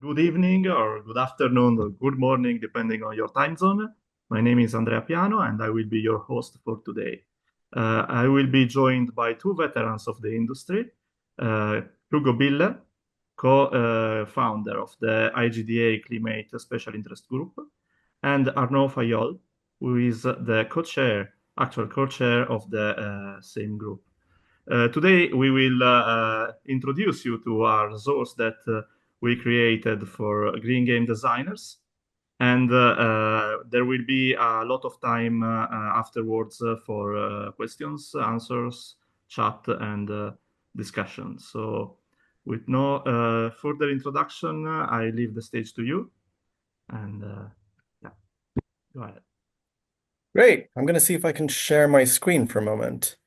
Good evening, or good afternoon, or good morning, depending on your time zone. My name is Andrea Piano, and I will be your host for today. I will be joined by two veterans of the industry, uh, Hugo Bille, co-founder of the IGDA Climate Special Interest Group, and Arnaud Fayolle, who is the actual co-chair of the same group. Today, we will introduce you to our resource that we created for green game designers. And there will be a lot of time afterwards for questions, answers, chat, and discussion. So, with no further introduction, I leave the stage to you. And yeah, go ahead. Great. I'm going to see if I can share my screen for a moment.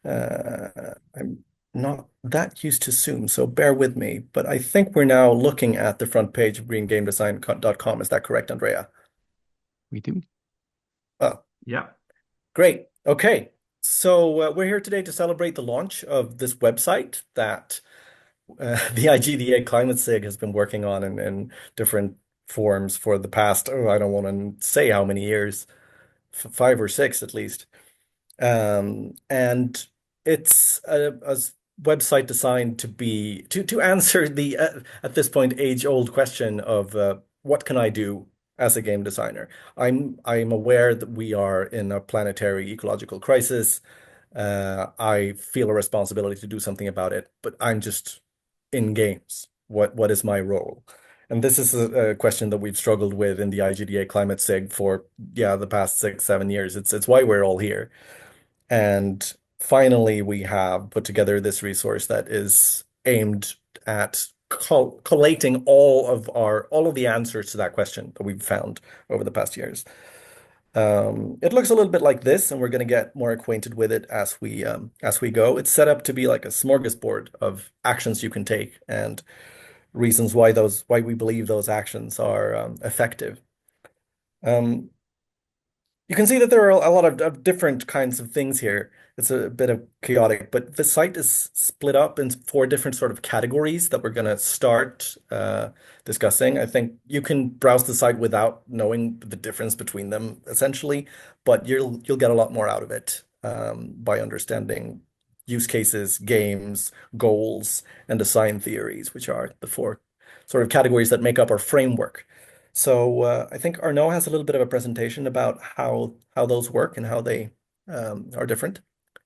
I'm not that used to Zoom, so bear with me. But I think we're now looking at the front page of greengamedesign.com. Is that correct, Andrea? We do. Oh, Yeah. great. Okay. So we're here today to celebrate the launch of this website that the IGDA Climate SIG has been working on in different forms for the past, I don't want to say how many years, 5 or 6 at least. And it's a website designed to answer the at this point age-old question of what can I do as a game designer? I'm aware that we are in a planetary ecological crisis. I feel a responsibility to do something about it, but I'm just in games. What is my role? And this is a question that we've struggled with in the IGDA Climate SIG for the past 6, 7 years. It's why we're all here. And finally, we have put together this resource that is aimed at collating all of the answers to that question that we've found over the past years. It looks a little bit like this, and we're going to get more acquainted with it as we go. It's set up to be like a smorgasbord of actions you can take and reasons why we believe those actions are effective. Um, You can see that there are a lot of different kinds of things here. It's a bit of chaotic, but the site is split up in 4 different sort of categories that we're going to start discussing. I think you can browse the site without knowing the difference between them, essentially, but you'll get a lot more out of it by understanding use cases, games, goals, and design theories, which are the 4 sort of categories that make up our framework. So I think Arnaud has a little bit of a presentation about how those work and how they are different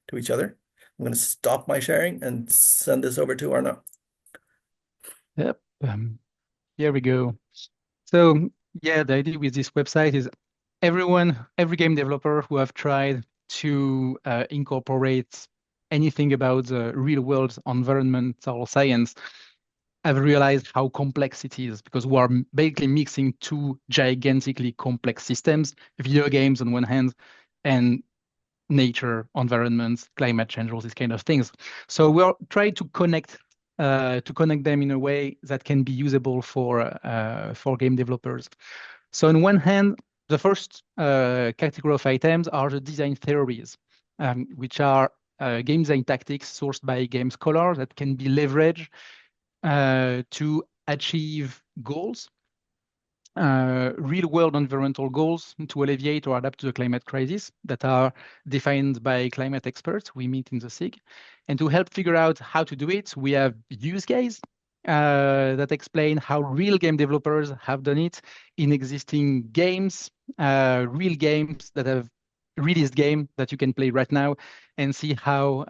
to each other. I'm going to stop my sharing and send this over to Arnaud. Yep. Here we go. So yeah, the idea with this website is every game developer who have tried to incorporate anything about the real world environmental science have realized how complex it is because we are basically mixing two gigantically complex systems, video games on one hand, and nature, environments, climate change, all these kind of things. So we're trying to connect them in a way that can be usable for game developers. So on one hand, the first category of items are the design theories, which are game design tactics sourced by game scholars that can be leveraged to achieve goals, real-world environmental goals to alleviate or adapt to the climate crisis that are defined by climate experts we meet in the SIG. And to help figure out how to do it, we have use cases that explain how real game developers have done it in existing games, real games that have released game that you can play right now and see how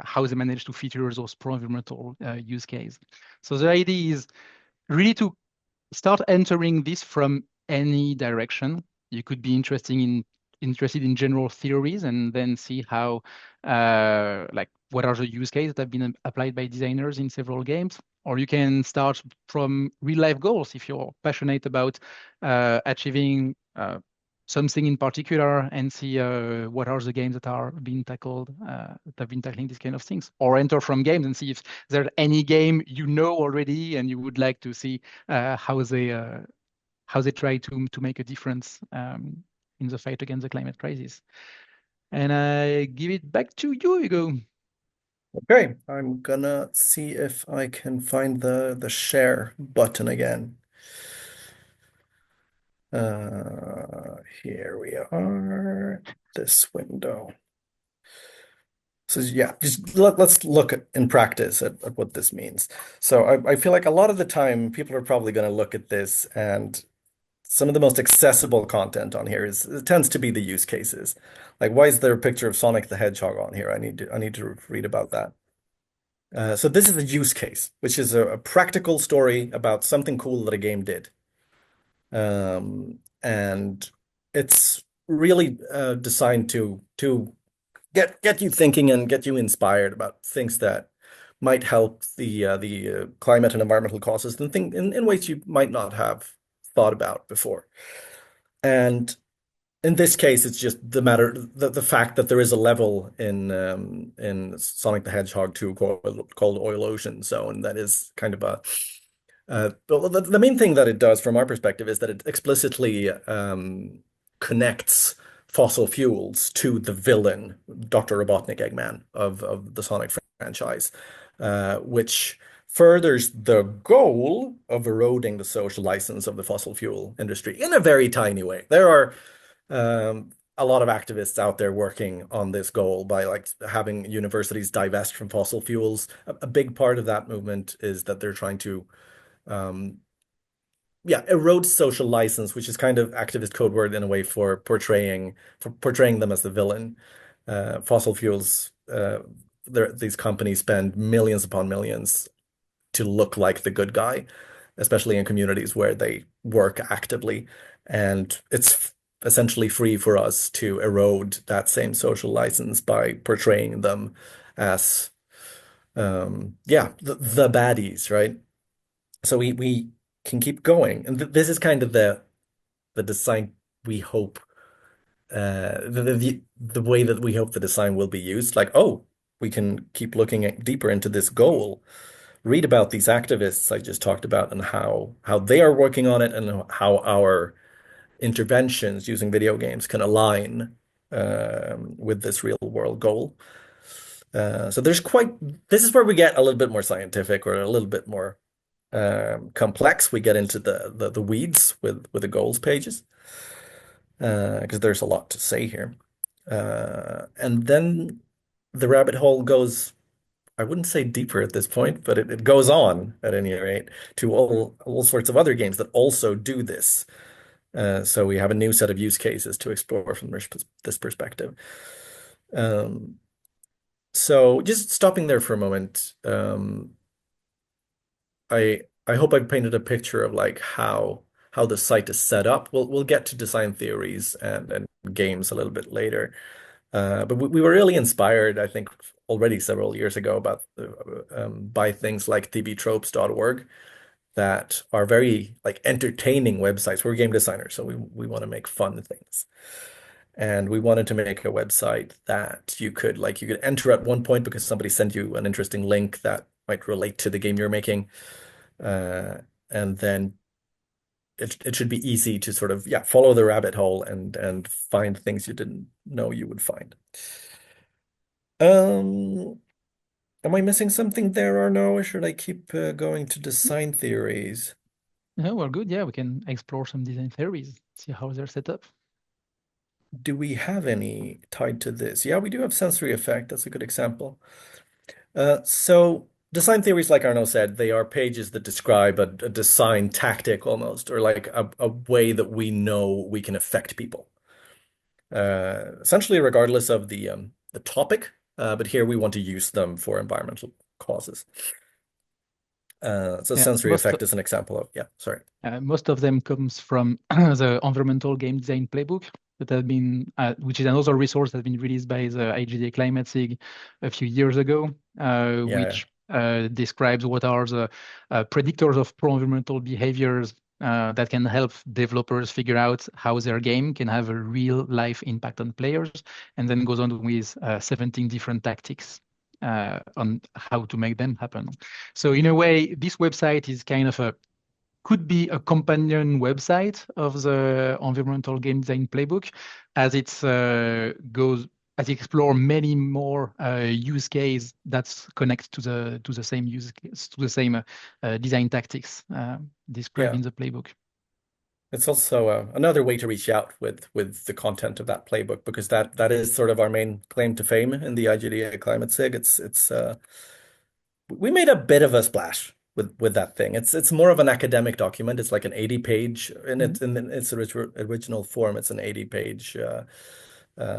how they manage to feature those pro-environmental use case. So the idea is really to start entering this from any direction. You could be interested in general theories and then see how like what are the use cases that have been applied by designers in several games. Or you can start from real life goals if you're passionate about achieving something in particular and see what are the games that are being tackled, that have been tackling these kind of things. Or enter from games and see if there's any game you know already and you would like to see how they try to make a difference in the fight against the climate crisis. And I give it back to you, Hugo. Okay, I'm gonna see if I can find the share button again. Here we are, this window. So yeah, just let's look in practice at what this means. So I feel like a lot of the time people are probably going to look at this, and some of the most accessible content on here it tends to be the use cases. Like, why is there a picture of Sonic the Hedgehog on here? I need to read about that. So this is a use case, which is a practical story about something cool that a game did. And it's really designed to get you thinking and get you inspired about things that might help the climate and environmental causes and think in ways you might not have thought about before. And in this case, it's just the fact that there is a level in Sonic the Hedgehog 2 called Oil Ocean Zone that is kind of a well, the main thing that it does from our perspective is that it explicitly connects fossil fuels to the villain, Dr. Robotnik Eggman of the Sonic franchise, which furthers the goal of eroding the social license of the fossil fuel industry in a very tiny way. There are a lot of activists out there working on this goal by like having universities divest from fossil fuels. A big part of that movement is that they're trying to um, yeah, erodes social license, which is kind of activist code word in a way for portraying them as the villain. Fossil fuels, these companies spend millions upon millions to look like the good guy, especially in communities where they work actively, and it's essentially free for us to erode that same social license by portraying them as yeah, the baddies, right? So we can keep going, and th this is kind of the design we hope the way that we hope the design will be used. Like, oh, we can keep looking deeper into this goal. Read about these activists I just talked about and how they are working on it, and how our interventions using video games can align with this real world goal. So this is where we get a little bit more scientific or a little bit more complex. We get into the weeds with the goals pages because there's a lot to say here. And then the rabbit hole goes, I wouldn't say deeper at this point, but it goes on at any rate to all sorts of other games that also do this. So we have a new set of use cases to explore from this perspective. So just stopping there for a moment, I hope I've painted a picture of like how the site is set up. We'll get to design theories and games a little bit later. But we were really inspired, I think, already several years ago about by things like tbtropes.org that are very like entertaining websites. We're game designers, so we want to make fun things. And we wanted to make a website that you could enter at one point because somebody sent you an interesting link that might relate to the game you're making. And then it should be easy to sort of, yeah, follow the rabbit hole and find things you didn't know you would find. Um, am I missing something there, Arnaud, or should I keep going to design theories? Yeah, well, good. Yeah, we can explore some design theories, see how they're set up. Do we have any tied to this? Yeah, we do have sensory effect. That's a good example. So design theories, like Arnaud said, they are pages that describe a design tactic almost, or like a way that we know we can affect people. Essentially, regardless of the topic, but here we want to use them for environmental causes. So Yeah, sensory effect is an example of, yeah, sorry. most of them comes from the Environmental Game Design Playbook that has been, which is another resource that has been released by the IGDA Climate SIG a few years ago, which describes what are the predictors of pro-environmental behaviors that can help developers figure out how their game can have a real life impact on players, and then goes on with 17 different tactics on how to make them happen. So in a way, this website is kind of could be a companion website of the Environmental Game Design Playbook, as it goes as you explore many more use case that's connect to the same use case, to the same design tactics described Yeah. in the playbook. It's also another way to reach out with the content of that playbook, because that is sort of our main claim to fame in the IGDA Climate SIG. It's we made a bit of a splash with that thing. It's more of an academic document. It's like an 80 page in its original form. It's an 80-page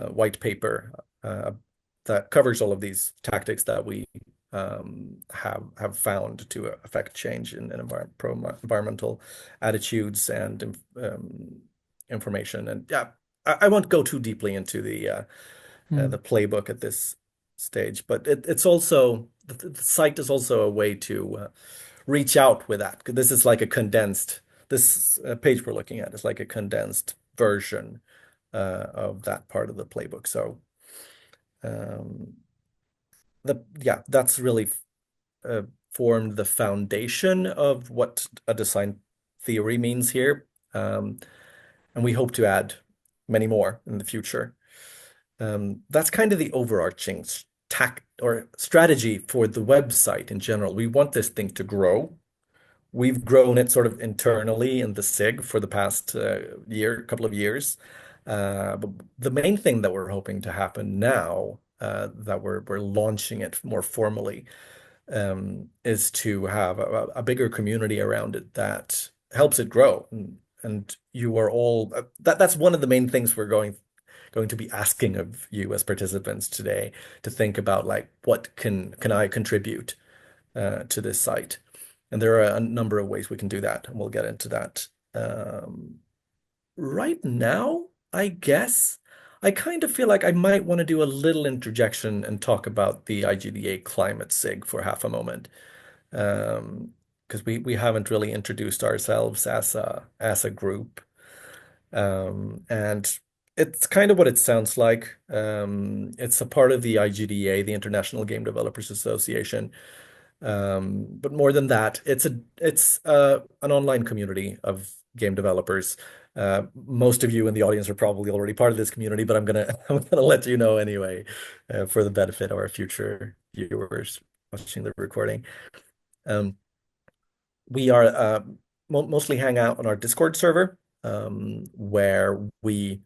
white paper that covers all of these tactics that we have found to affect change in environmental attitudes and information. And yeah, I won't go too deeply into the playbook at this stage, but it's also the site is also a way to reach out with that. This is like a condensed. This page we're looking at is like a condensed version of that part of the playbook. So that's really formed the foundation of what a design theory means here. And we hope to add many more in the future. That's kind of the overarching tack or strategy for the website in general. We want this thing to grow. We've grown it sort of internally in the SIG for the past couple of years. But the main thing that we're hoping to happen now, that we're launching it more formally, is to have a bigger community around it that helps it grow. And you are all that's one of the main things we're going to be asking of you as participants today, to think about, like, what can I contribute to this site? And there are a number of ways we can do that, and we'll get into that. Right now, I guess I kind of feel like I might want to do a little interjection and talk about the IGDA Climate SIG for half a moment, because we haven't really introduced ourselves as a group, and it's kind of what it sounds like. It's a part of the IGDA, the International Game Developers Association. But more than that, it's an online community of game developers. Most of you in the audience are probably already part of this community, but I'm gonna I'm gonna let you know anyway, for the benefit of our future viewers watching the recording. We are mostly hang out on our Discord server, where we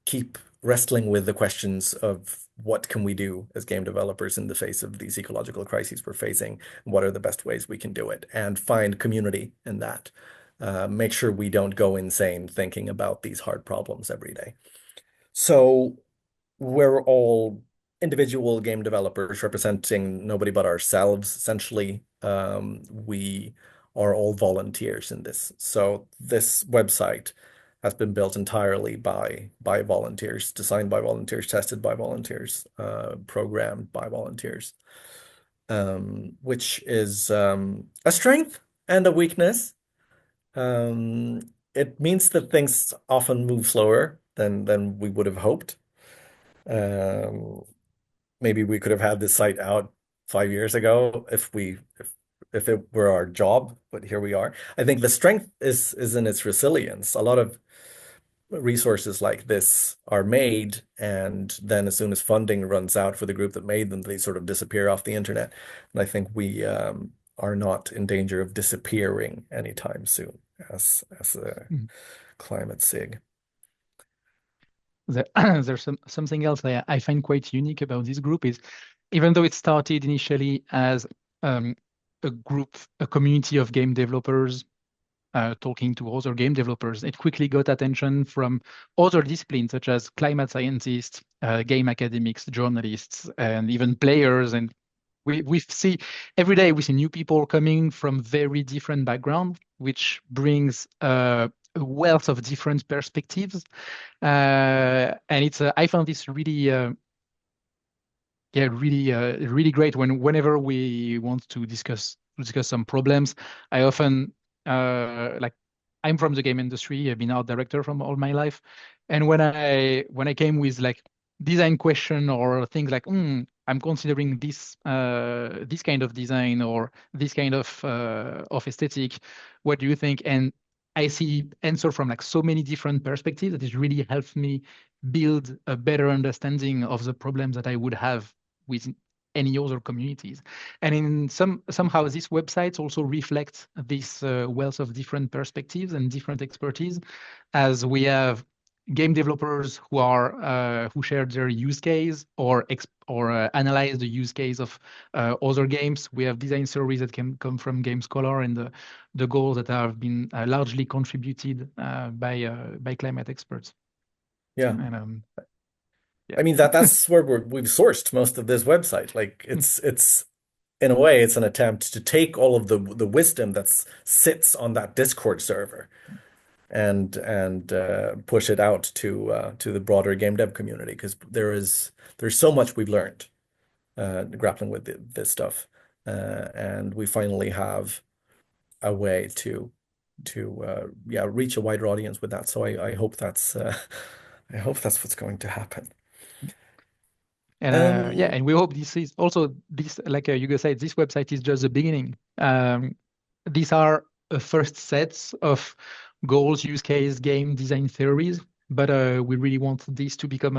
keep wrestling with the questions of what can we do as game developers in the face of these ecological crises we're facing, and what are the best ways we can do it, and find community in that. Make sure we don't go insane thinking about these hard problems every day. So we're all individual game developers representing nobody but ourselves, essentially. We are all volunteers in this. So this website has been built entirely by volunteers, designed by volunteers, tested by volunteers, programmed by volunteers, which is a strength and a weakness. It means that things often move slower than we would have hoped. Maybe we could have had this site out 5 years ago if it were our job, but here we are. I think the strength is in its resilience. A lot of resources like this are made, and then as soon as funding runs out for the group that made them, they sort of disappear off the internet. And I think we are not in danger of disappearing anytime soon as a climate SIG. There's something else I find quite unique about this group is, even though it started initially as a group, a community of game developers talking to other game developers, it quickly got attention from other disciplines such as climate scientists, game academics, journalists, and even players. And we see every day we see new people coming from very different backgrounds, which brings a wealth of different perspectives. And it's I found this really really great whenever we want to discuss some problems. I often like, I'm from the game industry. I've been art director from all my life, and when I came with like design question or things like I'm considering this kind of design or this kind of aesthetic, what do you think? And I see answer from like so many different perspectives that it really helped me build a better understanding of the problems that I would have with any other communities. And in somehow this website also reflects this wealth of different perspectives and different expertise, as we have game developers who shared their use case or analyze the use case of other games. We have design theories that can come from Game Scholar and the goals that have been largely contributed by climate experts. Yeah. And yeah. I mean that's where we've sourced most of this website. Like it's in a way it's an attempt to take all of the wisdom that sits on that Discord server and push it out to the broader game dev community, because there's so much we've learned grappling with this stuff, and we finally have a way to yeah, reach a wider audience with that. So I hope that's I hope that's what's going to happen. And yeah, and we hope this is also this, like Hugo said, this website is just the beginning. These are a first sets of goals, use case, game design theories, but we really want this to become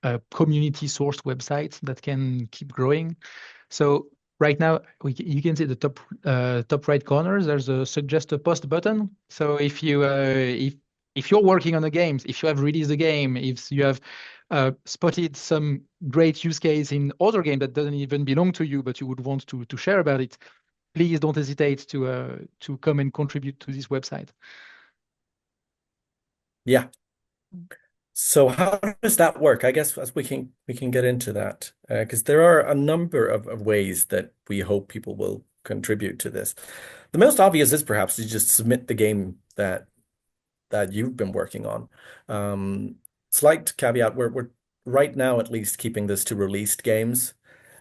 a community sourced website that can keep growing. So right now, you can see the top right corner. There's a suggest a post button. So if you're working on a game, if you have released a game, if you have spotted some great use case in other game that doesn't even belong to you, but you would want to share about it, please don't hesitate to come and contribute to this website. Yeah. So how does that work? I guess as we can get into that, because there are a number of ways that we hope people will contribute to this. The most obvious is perhaps to just submit the game that you've been working on. Slight caveat, we're right now at least keeping this to released games,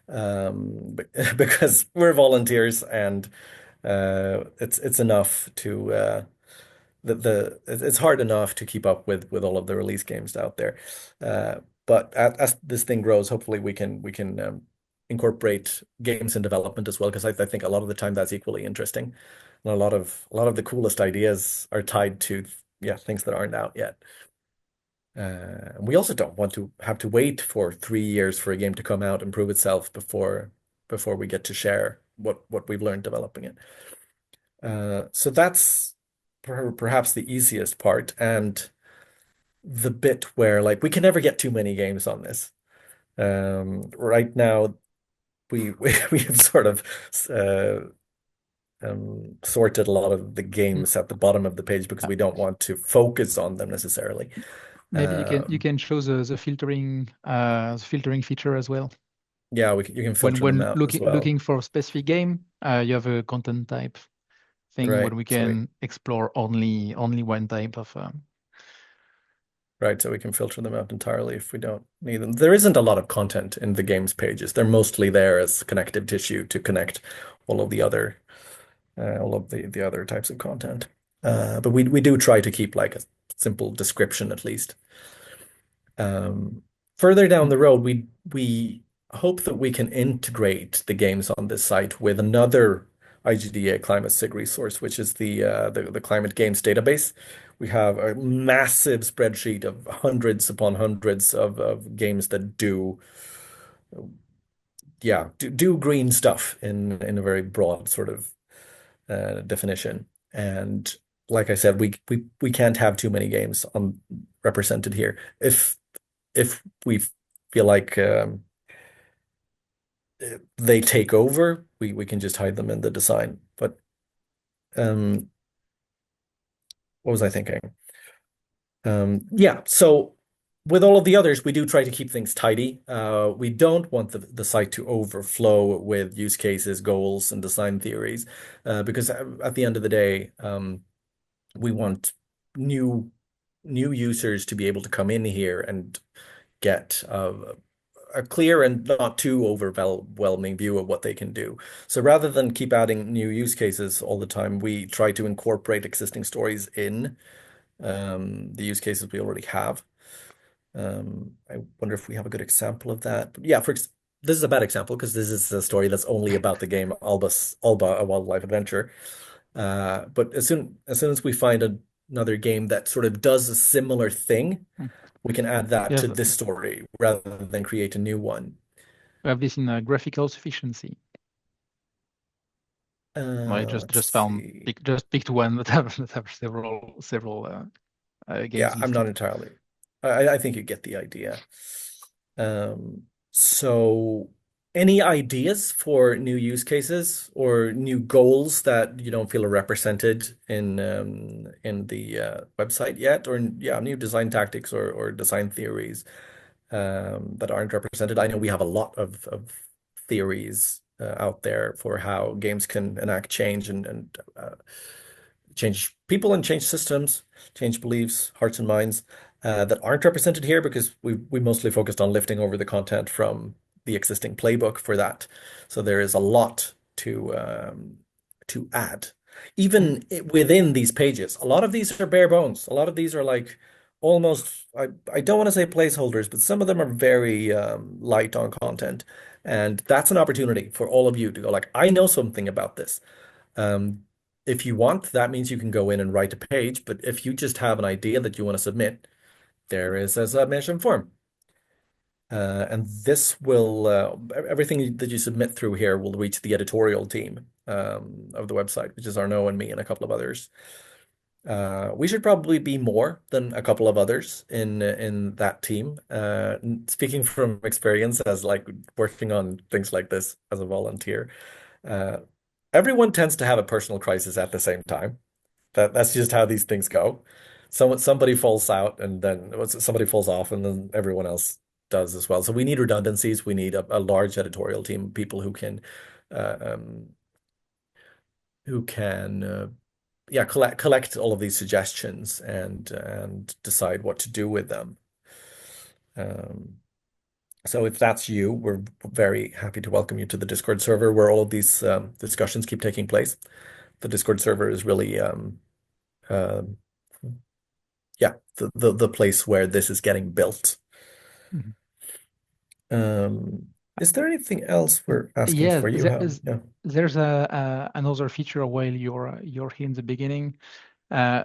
because we're volunteers and it's enough to it's hard enough to keep up with all of the release games out there. But as this thing grows, hopefully we can incorporate games in development as well, because I think a lot of the time that's equally interesting. And a lot of the coolest ideas are tied to things that aren't out yet. And we also don't want to have to wait for 3 years for a game to come out and prove itself before we get to share what we've learned developing it. So that's perhaps the easiest part, and the bit where like we can never get too many games on this. Right now, we have sort of sorted a lot of the games at the bottom of the page because we don't want to focus on them necessarily. Maybe you can show the filtering feature as well. Yeah, you can filter them out as well. Looking for a specific game, you have a content type thing where we can explore only one type of. Right, so we can filter them out entirely if we don't need them. There isn't a lot of content in the games pages. They're mostly there as connective tissue to connect all of the other types of content. But we do try to keep like a simple description at least. Further down the road, we hope that we can integrate the games on this site with another IGDA Climate SIG resource, which is the Climate Games database. We have a massive spreadsheet of hundreds upon hundreds of games that do green stuff in a very broad sort of definition. And like I said, we can't have too many games represented here. If we feel like they take over, we can just hide them in the design. But what was I thinking? So with all of the others, we do try to keep things tidy. We don't want the site to overflow with use cases, goals, and design theories, because at the end of the day, we want new users to be able to come in here and get a clear and not too overwhelming view of what they can do. So rather than keep adding new use cases all the time, we try to incorporate existing stories in the use cases we already have. I wonder if we have a good example of that. But yeah, this is a bad example because this is a story that's only about the game Alba, a Wildlife Adventure. But as soon as we find another game that sort of does a similar thing, Mm. we can add that You to have, this story rather than create a new one. you have this in graphical sufficiency. I Let's just found see. just picked one that have several Yeah, games I'm not listed. entirely. I think you get the idea. So any ideas for new use cases or new goals that you don't feel are represented in the website yet, or yeah, new design tactics or design theories that aren't represented? I know we have a lot of theories out there for how games can enact change and change people and change systems, change beliefs, hearts and minds that aren't represented here because we mostly focused on lifting over the content from the existing playbook for that. So there is a lot to add. Mm. Even within these pages, a lot of these are bare bones. A lot of these are like almost I don't want to say placeholders, but some of them are very light on content. And that's an opportunity for all of you to go like, I know something about this. Um, if you want, that means you can go in and write a page. But if you just have an idea that you want to submit, there is a submission form. And this will, everything that you submit through here will reach the editorial team of the website, which is Arnaud and me and a couple of others. We should probably be more than a couple of others in that team. Speaking from experience as like working on things like this as a volunteer, uh, everyone tends to have a personal crisis at the same time. That's just how these things go. Somebody falls out, and then somebody falls off, and then everyone else does as well. So we need redundancies. We need a large editorial team, people uh, um, who can yeah, collect all of these suggestions and decide what to do with them. Um, so if that's you, we're very happy to welcome you to the Discord server where all of these discussions keep taking place. The Discord server is really um, yeah, the place where this is getting built. Mhm. Um, is there anything else we're asking Yeah, for you? Yeah. there's another feature while you're here in the beginning. Uh,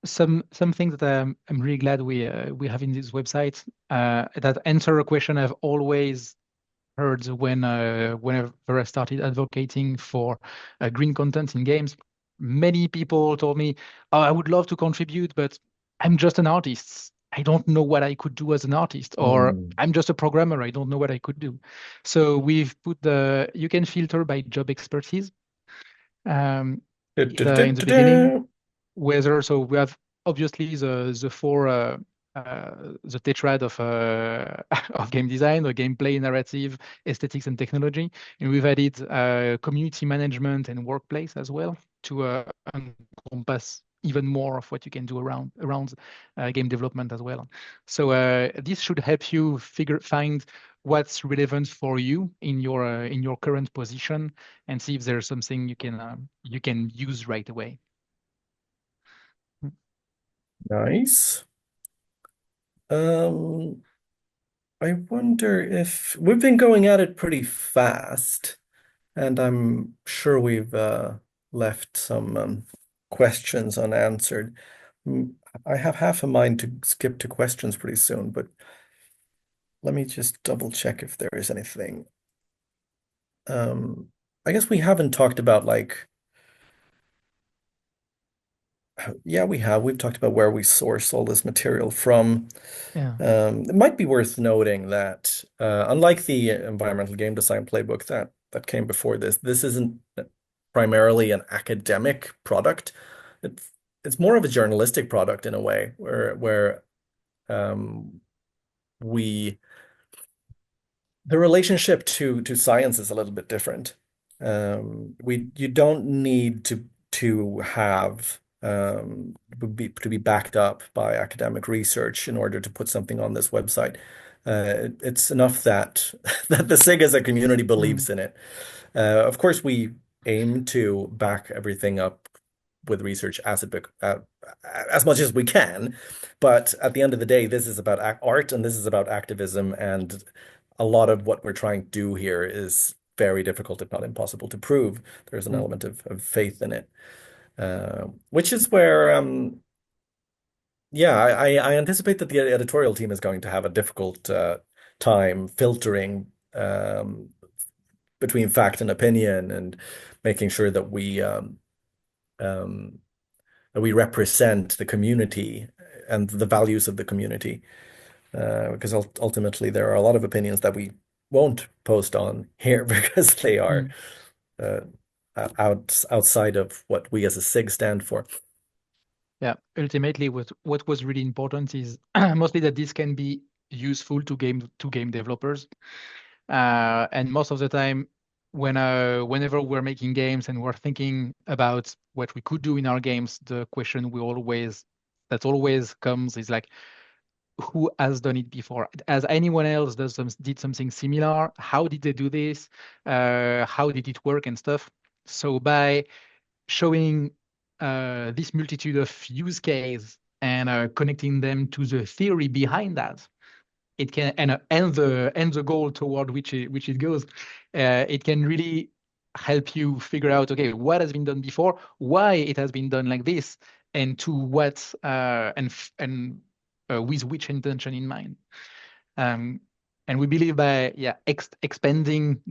some things that I'm really glad we have in this website that answer a question I've always heard whenever I started advocating for green content in games. Many people told me, "Oh, I would love to contribute, but I'm just an artist. I don't know what I could do as an artist," or Mm. "I'm just a programmer. I don't know what I could do." So we've put you can filter by job expertise in the beginning. Du-du-du-du-du. Whether so we have obviously the four the tetrad of of game design, the gameplay, narrative, aesthetics, and technology, and we've added community management and workplace as well to encompass even more of what you can do around game development as well. So this should help you find what's relevant for you in your current position and see if there's something you can use right away. Nice. Um, I wonder if we've been going at it pretty fast, and I'm sure we've left some questions unanswered. Mm, I have half a mind to skip to questions pretty soon, but let me just double check if there is anything. Um, I guess we haven't talked about like, yeah, we have. We've talked about where we source all this material from. Yeah. It might be worth noting that unlike the environmental game design playbook that came before this, this isn't primarily an academic product. It's it's more of a journalistic product in a way, where um, we the relationship to science is a little bit different. We you don't need to have to be backed up by academic research in order to put something on this website. It's enough that that the SIG as a community Mm, believes in it. Of course, we aim to back everything up with research as much as we can, but at the end of the day, this is about art and this is about activism, and a lot of what we're trying to do here is very difficult, if not impossible, to prove. There's an mm, element of faith in it, which is where yeah, I anticipate that the editorial team is going to have a difficult time filtering between fact and opinion and making sure um, that we represent the community and the values of the community. Because ultimately there are a lot of opinions that we won't post on here because they are Mm. uh, outside of what we as a SIG stand for. Yeah, ultimately, what was really important is mostly that this can be useful to game developers. And most of the time, whenever we're making games and we're thinking about what we could do in our games, the question that always comes is like, who has done it before? Has anyone else did something similar? How did they do this? How did it work and stuff? So by showing this multitude of use case and connecting them to the theory behind that, it can and the goal toward which it goes, it can really help you figure out, okay, what has been done before, why it has been done like this, and to what and with which intention in mind. Um, and we believe by expanding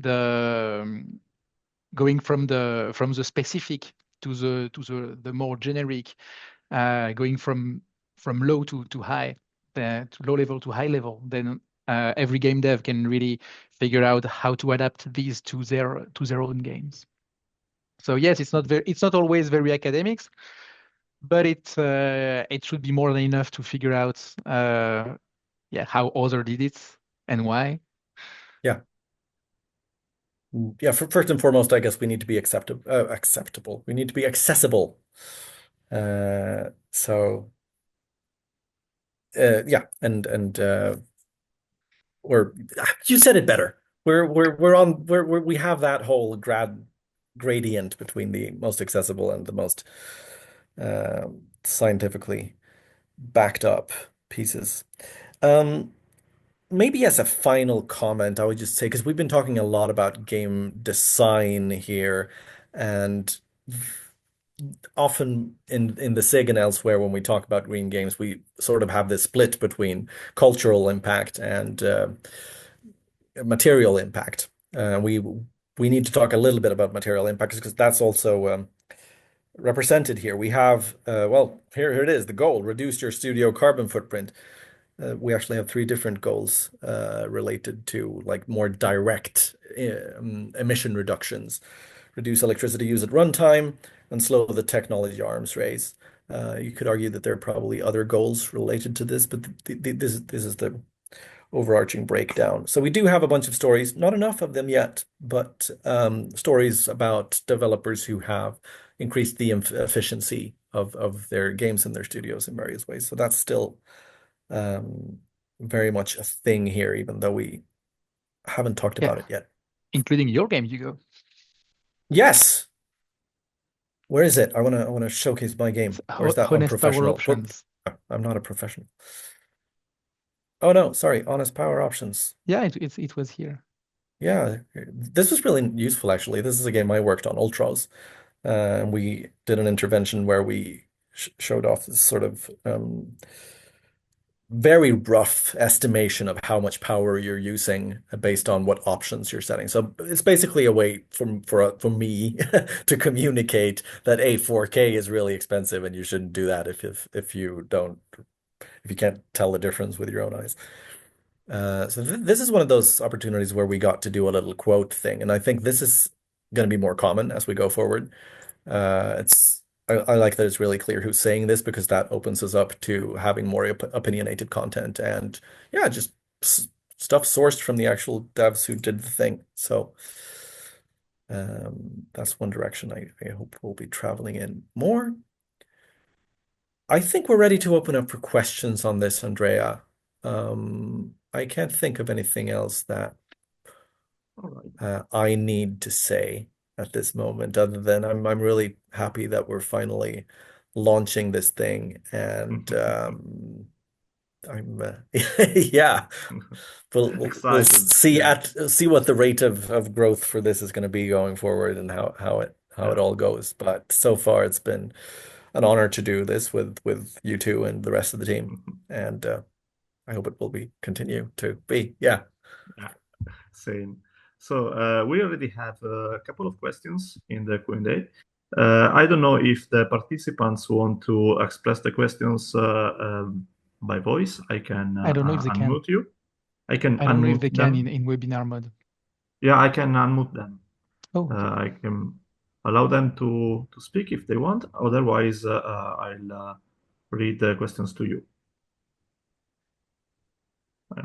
going from the specific to the more generic, going from low to high, to low level to high level, then every game dev can really figure out how to adapt these to their own games. So yes, it's not always very academics, but it should be more than enough to figure out how other did it and why. Yeah. Yeah, first and foremost, I guess we need to be acceptable. We need to be accessible. So yeah, and or you said it better. We have that whole gradient between the most accessible and the most scientifically backed up pieces. Um, Maybe as a final comment, I would just say, because we've been talking a lot about game design here, and often in the SIG and elsewhere, when we talk about green games, we sort of have this split between cultural impact and material impact. We need to talk a little bit about material impact because that's also represented here. We have well, here it is, the goal: reduce your studio carbon footprint. We actually have three different goals related to like more direct emission reductions: reduce electricity use at runtime, and slow the technology arms race. You could argue that there are probably other goals related to this, but this is the overarching breakdown. So we do have a bunch of stories, not enough of them yet, but stories about developers who have increased the efficiency of their games in their studios in various ways. So that's still um, very much a thing here, even though we haven't talked about Yeah, it yet. including your game, Hugo. Yes. Where is it? I want to showcase my game. Or is that Honest power unprofessional? Whoop. options. I'm not a professional. Oh no, sorry. Honest power options. Yeah, it was here. Yeah, this was really useful actually. This is a game I worked on, Ultros, and we did an intervention where we sh showed off this sort of very rough estimation of how much power you're using based on what options you're setting. So it's basically a way for me to communicate that a 4K is really expensive and you shouldn't do that if you can't tell the difference with your own eyes. So this is one of those opportunities where we got to do a little quote thing, and I think this is going to be more common as we go forward. It's I like that it's really clear who's saying this because that opens us up to having more opinionated content and yeah, just stuff sourced from the actual devs who did the thing. So that's one direction I hope we'll be traveling in more. I think we're ready to open up for questions on this, Andrea. I can't think of anything else that All right. I need to say at this moment, other than I'm really happy that we're finally launching this thing, and I'm yeah, we'll Excited. Yeah. see what the rate of growth for this is going to be going forward and how it Yeah. all goes. But so far, it's been an honor to do this with you two and the rest of the team, and I hope it will be continue to be. Yeah. Yeah, same. So we already have a couple of questions in the Q&A. I don't know if the participants want to express the questions by voice. I can I don't know if they can. unmute you. I can I don't know if they unmute can them. in webinar mode. Yeah, I can unmute them. Oh, okay. I can allow them to speak if they want. Otherwise, I'll read the questions to you. I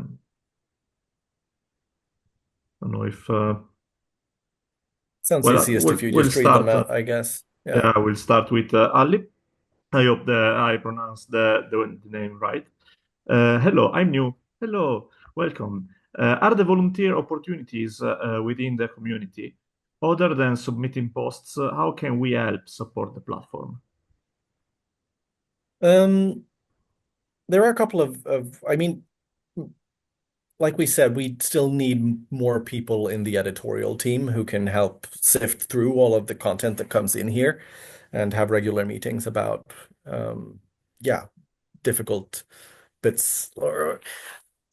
don't know if Sounds well, easiest if you we'll just read them start. out, I guess. Yeah. Yeah, we'll start with Ali. I hope I pronounced the name right. Hello, I'm new. Hello, welcome. Are the volunteer opportunities within the community? Other than submitting posts, how can we help support the platform? There are a couple I mean, like we said, we still need more people in the editorial team who can help sift through all of the content that comes in here and have regular meetings about, yeah, difficult bits. Or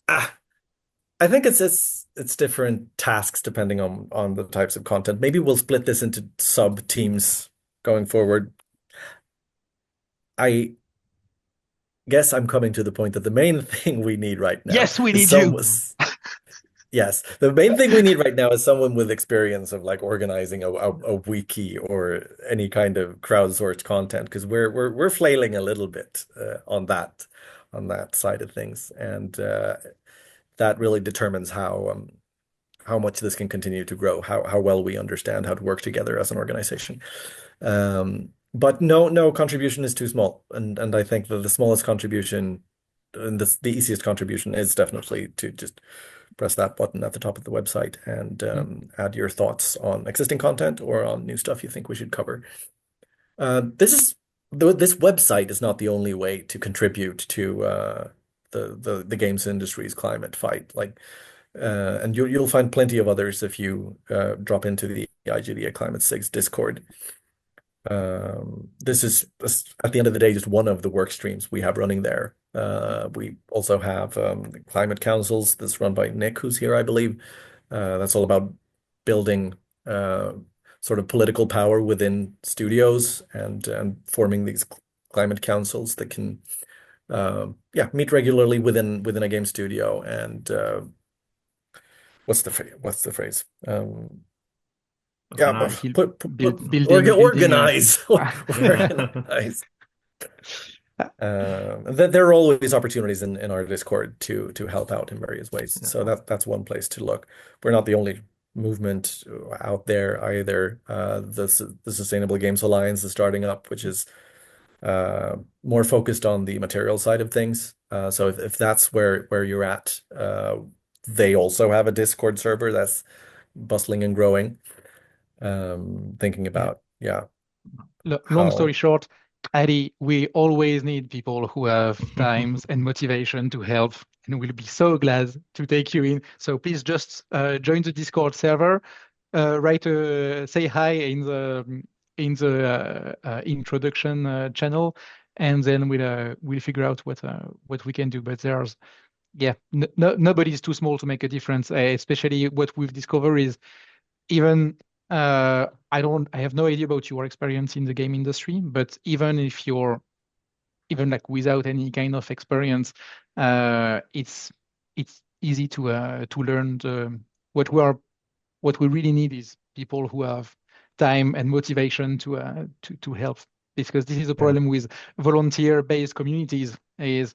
I think it's different tasks depending on the types of content. Maybe we'll split this into sub teams going forward. I guess I'm coming to the point that the main thing we need right now Yes, we is need you. yes, the main thing we need right now is someone with experience of like organizing a wiki or any kind of crowdsourced content because we're flailing a little bit on that side of things, and that really determines how much this can continue to grow, how well we understand how to work together as an organization. But no contribution is too small, and I think that the smallest contribution and the easiest contribution is definitely to just press that button at the top of the website and add your thoughts on existing content or on new stuff you think we should cover. This website is not the only way to contribute to the games industry's climate fight. Like, and you'll find plenty of others if you drop into the IGDA Climate SIG Discord. This is at the end of the day just one of the work streams we have running there. We also have climate councils that's run by Nick, who's here, I believe. That's all about building sort of political power within studios and forming these climate councils that can meet regularly within a game studio and what's the phrase? Yeah, Organize. Building a building. Organize. Organize. There are always opportunities in our Discord to help out in various ways. Yeah. So that's one place to look. We're not the only movement out there either. The Sustainable Games Alliance is starting up, which is more focused on the material side of things. So if that's where you're at, they also have a Discord server that's bustling and growing. Thinking about Long story short, Addy, we always need people who have times and motivation to help, and we'll be so glad to take you in. So please just join the Discord server, say hi in the introduction channel, and then we'll figure out what we can do. But there's nobody's too small to make a difference. Especially what we've discovered is even I have no idea about your experience in the game industry, but even if you're like without any kind of experience, it's easy to learn what we really need is people who have time and motivation to help, because this is a problem with volunteer-based communities. Is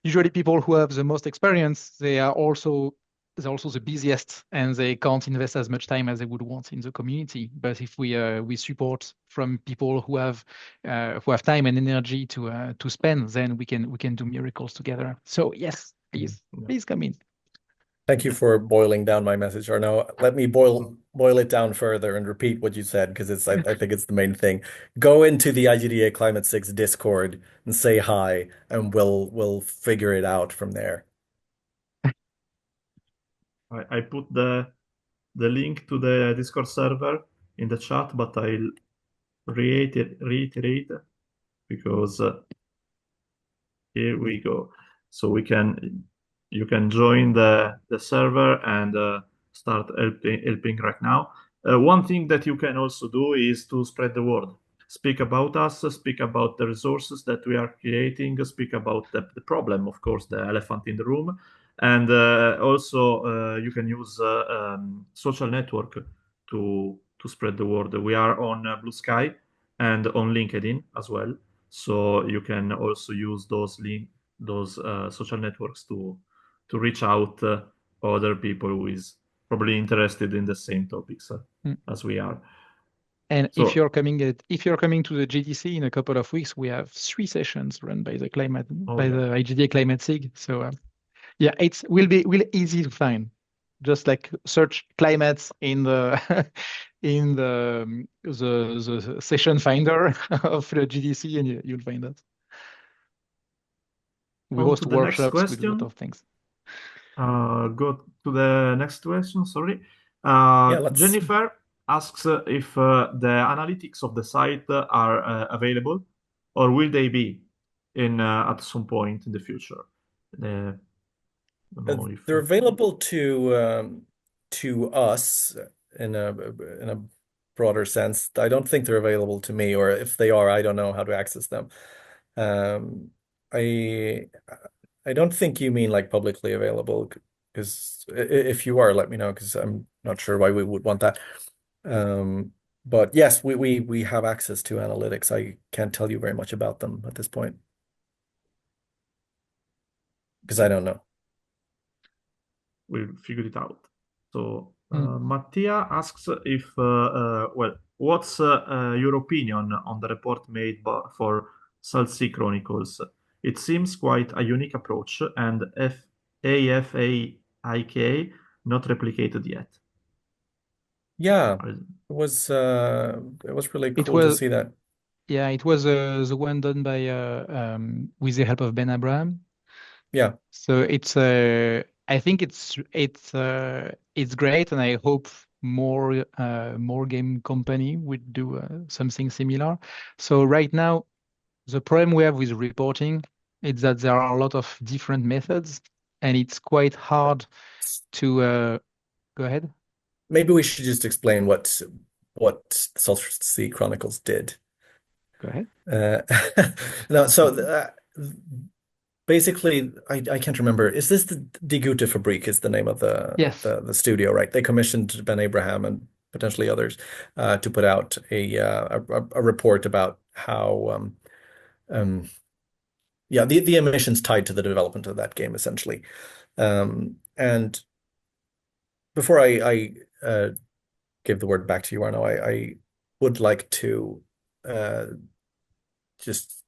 usually people who have the most experience, they're also the busiest, and they can't invest as much time as they would want in the community. But if we support from people who have time and energy to spend, then we can do miracles together. So yes, please come in. Thank you for boiling down my message, Arnaud. Let me boil it down further and repeat what you said, because I think it's the main thing. Go into the IGDA Climate SIG Discord and say hi, and we'll figure it out from there. I put the link to the Discord server in the chat, but I'll reiterate because here we go. So you can join the server and start helping right now. One thing that you can also do is to spread the word. Speak about us, speak about the resources that we are creating, speak about the problem, of course, the elephant in the room. And also you can use social network to spread the word. We are on Blue Sky and on LinkedIn as well. So you can also use those social networks to reach out other people who is probably interested in the same topics Mm. as we are. And if So, you're coming to the GDC in a couple of weeks, we have 3 sessions run by the oh yeah, IGDA Climate SIG. So yeah, it's will easy to find. Just like search climates in the in the session finder of the GDC, and you'll find us. We on to host the next workshops. We do a lot question. of things. Go to the next question. Sorry. Yeah, let's. Jennifer asks if the analytics of the site are available, or will they be in at some point in the future? I don't know if They're available to us in a broader sense. I don't think they're available to me, or if they are, I don't know how to access them. Um, I I don't think you mean like publicly available, because if you are, let me know, because I'm not sure why we would want that. Um, but yes, we have access to analytics. I can't tell you very much about them at this point because I okay, don't know. we'll figure it out. So Mm. Mattia asks if well, what's your opinion on the report made for Salt Sea Chronicles? It seems quite a unique approach and AFAIK not replicated yet. Yeah, Are- it was really It cool to was see that. Yeah, it was the one done by with the help of Ben Abraham. Yeah. So I think it's great, and I hope more game company would do something similar. So right now, the problem we have with reporting is that there are a lot of different methods, and it's quite hard to go ahead. Maybe we should just explain what Sulphur Sea Chronicles did. Go ahead. Uh, no, so basically, I can't remember. Is this the Die Gute Fabrik is the name of Yes. the studio, right? They commissioned Ben Abraham and potentially others to put out a report about how um, yeah, the emissions tied to the development of that game essentially. And before I give the word back to you, Arno, I would like to uh, just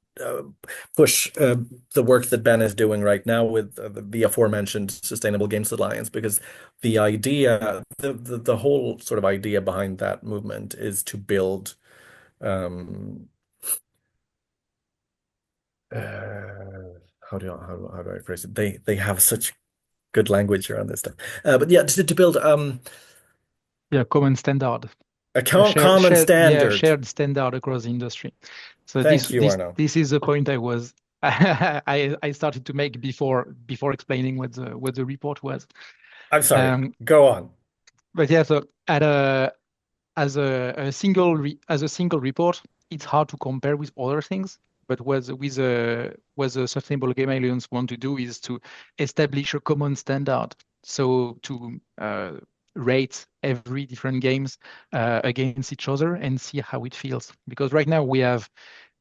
push the work that Ben is doing right now with the aforementioned Sustainable Games Alliance, because the whole sort of idea behind that movement is to build um, how do I phrase it? They have such good language around this stuff, but yeah, to build Yeah, common standard. a A common standard. shared standard across the industry. So Thank you, Arno. this is the point I was I started to make before explaining what the report was. I'm sorry. Um, Go on. but yeah, so at a as a single report, it's hard to compare with other things. But what the Sustainable Game Alliance want to do is to establish a common standard. So to rate every different games against each other and see how it feels. Because right now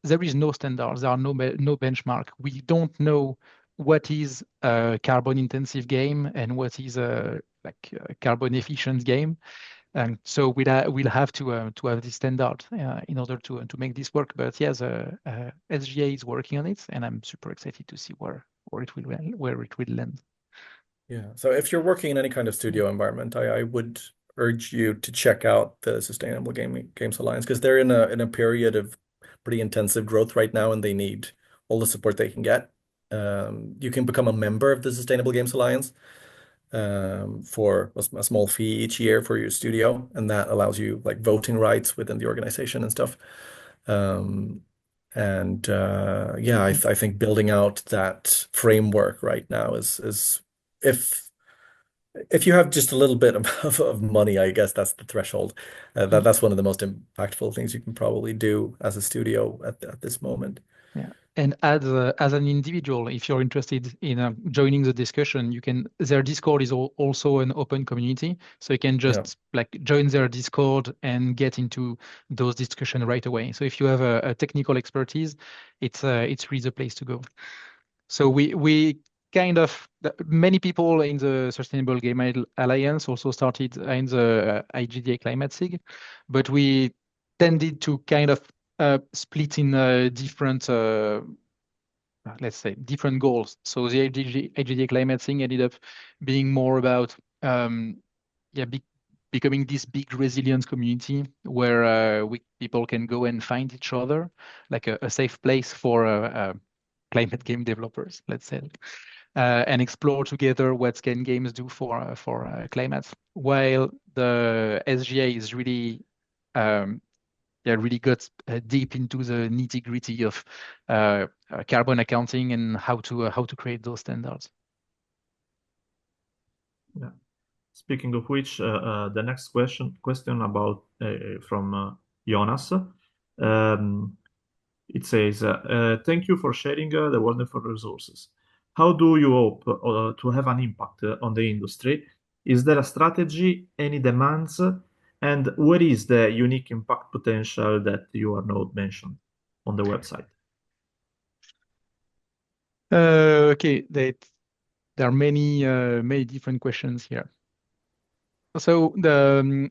there is no standards, there are no benchmark. We don't know what is a carbon intensive game and what is a carbon efficient game. And so we'll have to have this standard in order to make this work. But yes, SGA is working on it, and I'm super excited to see where it will land. Yeah. So if you're working in any kind of studio environment, I would urge you to check out the Sustainable Games Alliance, because they're in a period of pretty intensive growth right now, and they need all the support they can get. You can become a member of the Sustainable Games Alliance for a small fee each year for your studio, and that allows you like voting rights within the organization and stuff. Um, And I think building out that framework right now is if if you have just a little bit of money, I guess that's the threshold. That's one of the most impactful things you can probably do as a studio at this moment. Yeah. And as an individual, if you're interested in joining the discussion, their Discord is also an open community. So you can Yeah. just like join their Discord and get into those discussions right away. So if you have a technical expertise, it's really the place to go. So we kind of many people in the Sustainable Game Alliance also started in the IGDA Climate SIG, but we tended to kind of split in different let's say different goals. So the IGDA Climate SIG ended up being more about yeah becoming this big resilience community where people can go and find each other, like a safe place for climate game developers, let's say, and explore together what can games do for climate. While the SGA is really really got deep into the nitty-gritty of carbon accounting and how to create those standards. Yeah. Speaking of which, the next question about from Jonas. It says, "Thank you for sharing the wonderful resources. How do you hope to have an impact on the industry? Is there a strategy, any demands, and what is the unique impact potential that you, Arnaud, mentioned on the website?" Okay, there are many different questions here. So the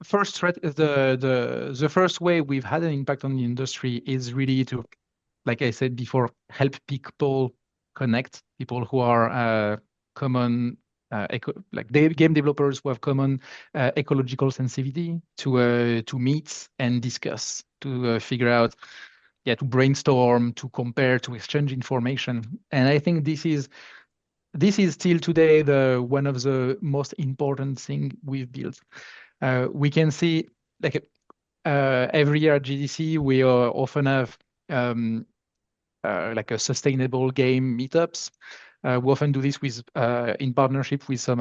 first threat is the first way we've had an impact on the industry is really to, like I said before, help people connect, people who are common game developers who have common ecological sensitivity to meet and discuss, to figure out, to brainstorm, to compare, to exchange information. And I think this is still today the one of the most important thing we've built. We can see like every year at GDC we often have like a sustainable game meetups. We often do this with in partnership with some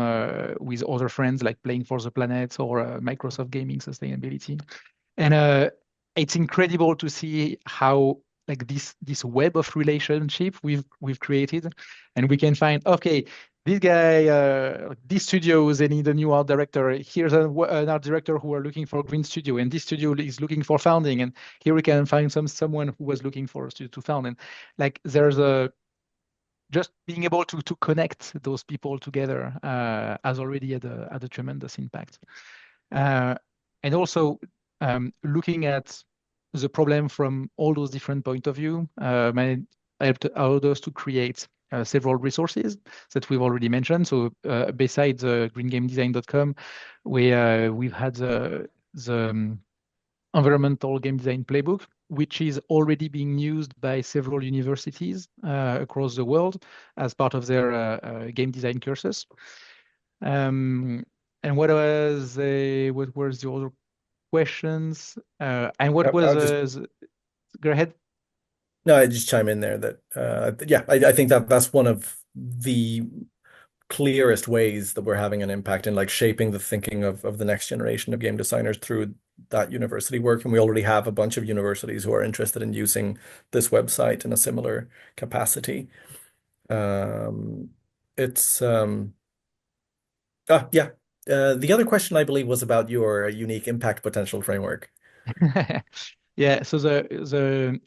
with other friends like Playing for the Planet or Microsoft Gaming Sustainability, and it's incredible to see how like this web of relationship we've created, and we can find this guy, this studio, they need a new art director. Here's an art director who are looking for a green studio, and this studio is looking for founding. And here we can find someone who was looking for a studio to found. And like there's just being able to connect those people together has already had a tremendous impact. And also looking at the problem from all those different points of view allowed us to create several resources that we've already mentioned. So besides greengamedesign.com, we've had the environmental game design playbook, which is already being used by several universities across the world as part of their game design courses. And what were the other questions? And what was go ahead. No, I just chime in there that I think that's one of the clearest ways that we're having an impact in like shaping the thinking of the next generation of game designers through that university work. And we already have a bunch of universities who are interested in using this website in a similar capacity. The other question I believe was about your unique impact potential framework. Yeah, so the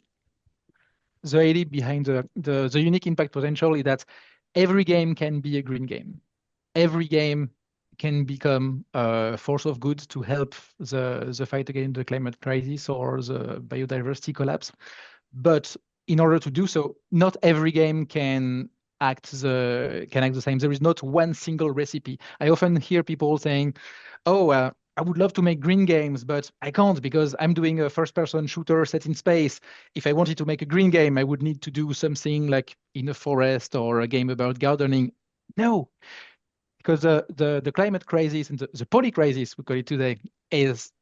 idea behind the unique impact potential is that every game can be a green game. Every game can become a force of good to help the fight against the climate crisis or the biodiversity collapse. But in order to do so, not every game can act the same. There is not one single recipe. I often hear people saying, "Oh, I would love to make green games, but I can't because I'm doing a first-person shooter set in space. If I wanted to make a green game, I would need to do something like in a forest or a game about gardening." No, because the climate crisis and the poly crisis, we call it today, is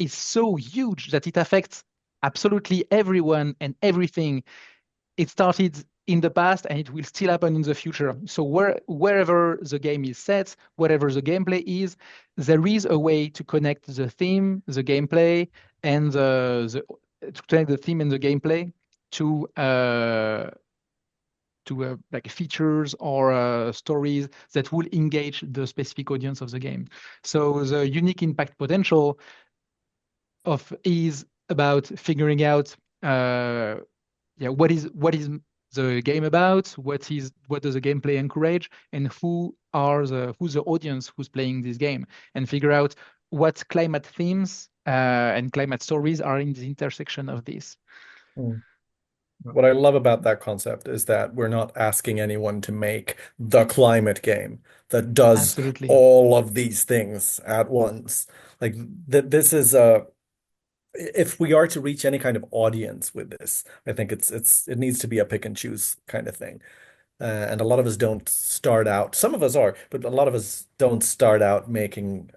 so huge that it affects absolutely everyone and everything. It started in the past and it will still happen in the future. So wherever the game is set, whatever the gameplay is, there is a way to connect the theme, the gameplay, and to connect the theme and the gameplay to like features or stories that will engage the specific audience of the game. So the unique impact potential of is about figuring out what is the game about, what does the gameplay encourage, and who's the audience who's playing this game, and figure out what climate themes and climate stories are in the intersection of this. Mm. What I love about that concept is that we're not asking anyone to make the climate game that does Absolutely. all of these things at once. Like this is a if we are to reach any kind of audience with this, I think it needs to be a pick and choose kind of thing. And a lot of us don't start out. Some of us are, but a lot of us don't start out making.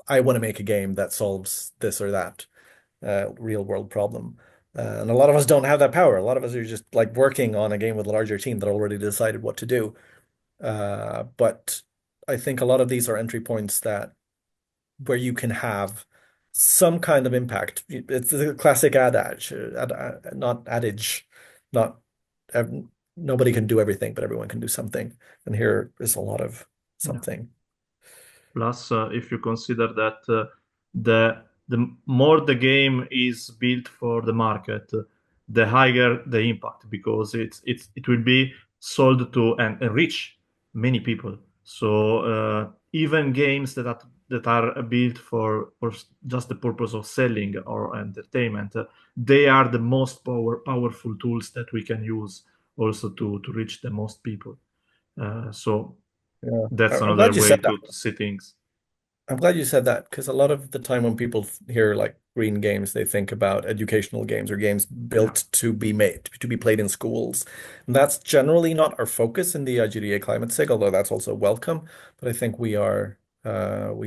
I want to make a game that solves this or that real world problem. And a lot of us don't have that power. A lot of us are just like working on a game with a larger team that already decided what to do. But I think a lot of these are entry points that where you can have some kind of impact. It's a classic adage, not adage, not nobody can do everything, but everyone can do something. And here is a lot of Yeah. something. Plus, if you consider that the more the game is built for the market, the higher the impact because it will be sold to and reach many people. So even games that are built for just the purpose of selling or entertainment, they are the most powerful tools that we can use also to reach the most people. So Yeah. that's I'm another glad you way said that. to see things. I'm glad you said that because a lot of the time when people hear like green games, they think about educational games or games Yeah. built to be made to be played in schools. And that's generally not our focus in the IGDA Climate SIG, although that's also welcome. But I think we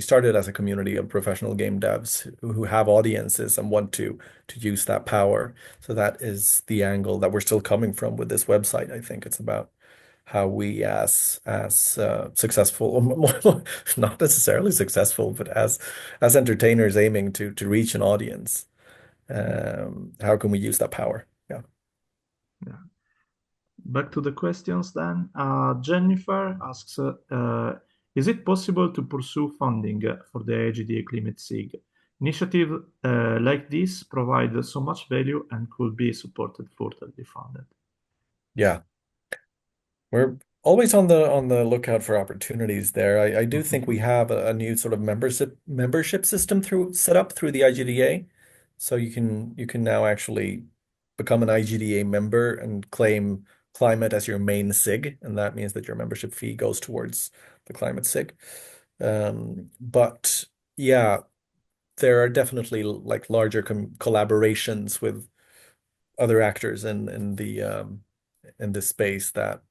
started as a community of professional game devs who have audiences and want to use that power. So that is the angle that we're still coming from with this website. I think it's about how we as successful, not necessarily successful, but as entertainers aiming to reach an audience, how can we use that power? Yeah. Yeah. Back to the questions then. Jennifer asks, is it possible to pursue funding for the IGDA Climate SIG? Initiative like this provide so much value and could be supported further funded. Yeah. We're always on the lookout for opportunities there. I do think we have a new sort of membership system set up through the IGDA. So you can now actually become an IGDA member and claim climate as your main SIG, and that means that your membership fee goes towards the climate SIG. But yeah, there are definitely like larger collaborations with other actors in this space that